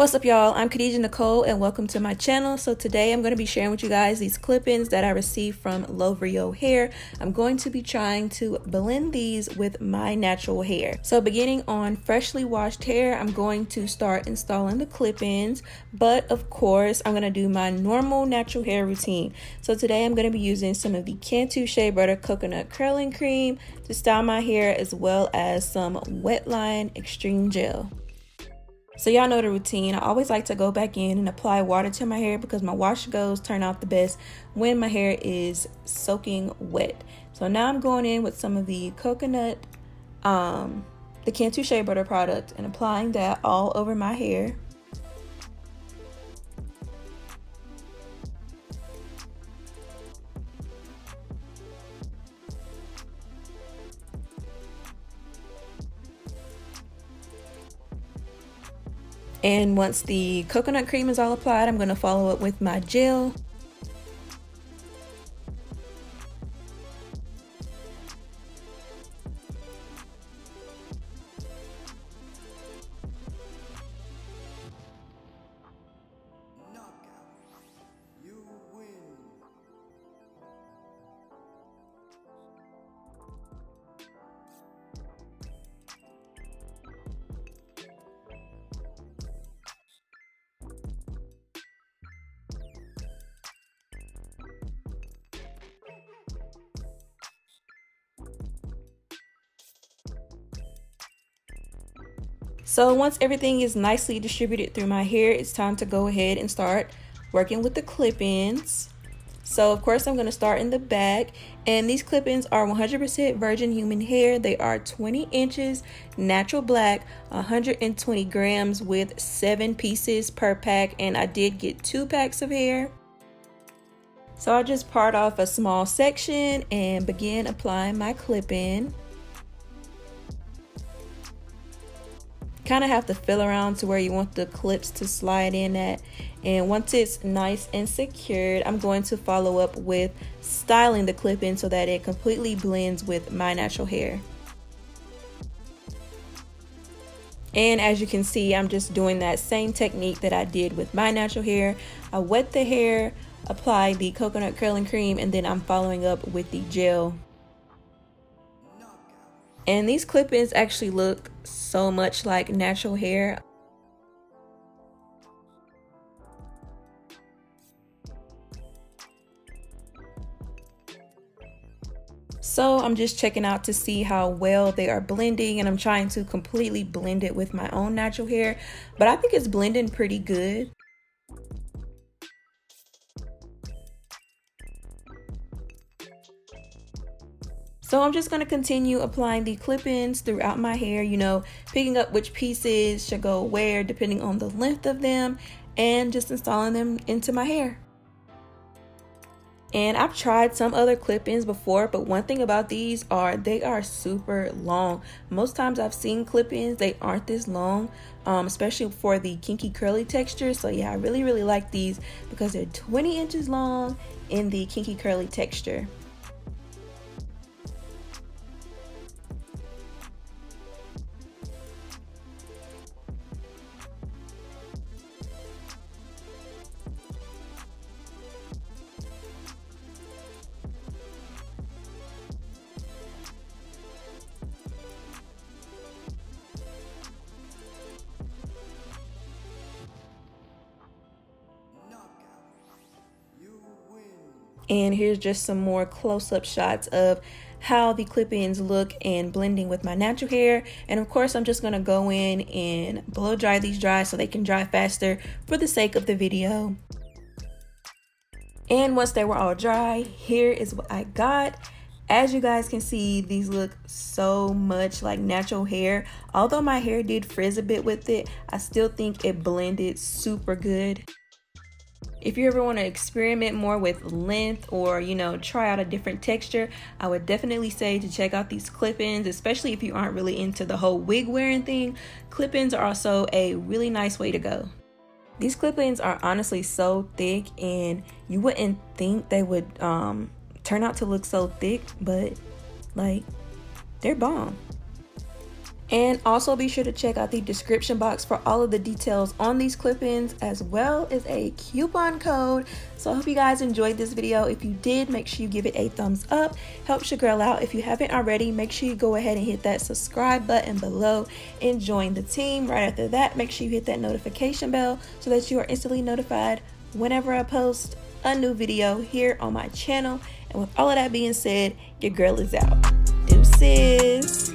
What's up, y'all? I'm Kadijah Nicole and welcome to my channel. So today I'm going to be sharing with you guys these clip-ins that I received from Lovrio hair. I'm going to be trying to blend these with my natural hair. So beginning on freshly washed hair, I'm going to start installing the clip-ins, but of course I'm going to do my normal natural hair routine. So today I'm going to be using some of the Kinky Shea Butter Coconut Curling Cream to style my hair, as well as some Wet Line Extreme Gel. So y'all know the routine. I always like to go back in and apply water to my hair because my wash goes turn out the best when my hair is soaking wet. So now I'm going in with some of the coconut, the Kinky Shea Butter product, and applying that all over my hair. And once the coconut cream is all applied, I'm going to follow up with my gel. So once everything is nicely distributed through my hair, it's time to go ahead and start working with the clip-ins. So of course I'm going to start in the back, and these clip-ins are 100% virgin human hair. They are 20 inches, natural black, 120 grams with 7 pieces per pack, and I did get 2 packs of hair. So I'll just part off a small section and begin applying my clip-in. Kind of have to feel around to where you want the clips to slide in at, and once it's nice and secured, I'm going to follow up with styling the clip-in so that it completely blends with my natural hair. And as you can see, I'm just doing that same technique that I did with my natural hair. I wet the hair, apply the coconut curling cream, and then I'm following up with the gel. And these clip-ins actually look so much like natural hair. So I'm just checking out to see how well they are blending, and I'm trying to completely blend it with my own natural hair, but I think it's blending pretty good. So I'm just going to continue applying the clip-ins throughout my hair, you know, picking up which pieces should go where depending on the length of them, and just installing them into my hair. And I've tried some other clip-ins before, but one thing about these are they are super long. Most times I've seen clip-ins, they aren't this long, especially for the kinky curly texture. So yeah, I really like these because they're 20 inches long in the kinky curly texture. And here's just some more close-up shots of how the clip-ins look and blending with my natural hair. And of course I'm just going to go in and blow dry these dry so they can dry faster for the sake of the video. And once they were all dry, here is what I got. As you guys can see, these look so much like natural hair. Although my hair did frizz a bit with it, I still think it blended super good. If you ever want to experiment more with length, or you know, try out a different texture, I would definitely say to check out these clip-ins, especially if you aren't really into the whole wig wearing thing. Clip-ins are also a really nice way to go. These clip-ins are honestly so thick, and you wouldn't think they would turn out to look so thick, but like, they're bomb. And also be sure to check out the description box for all of the details on these clip-ins, as well as a coupon code. So I hope you guys enjoyed this video. If you did, make sure you give it a thumbs up. Helps your girl out. If you haven't already, make sure you go ahead and hit that subscribe button below and join the team. Right after that, make sure you hit that notification bell so that you are instantly notified whenever I post a new video here on my channel. And with all of that being said, your girl is out. Deuces.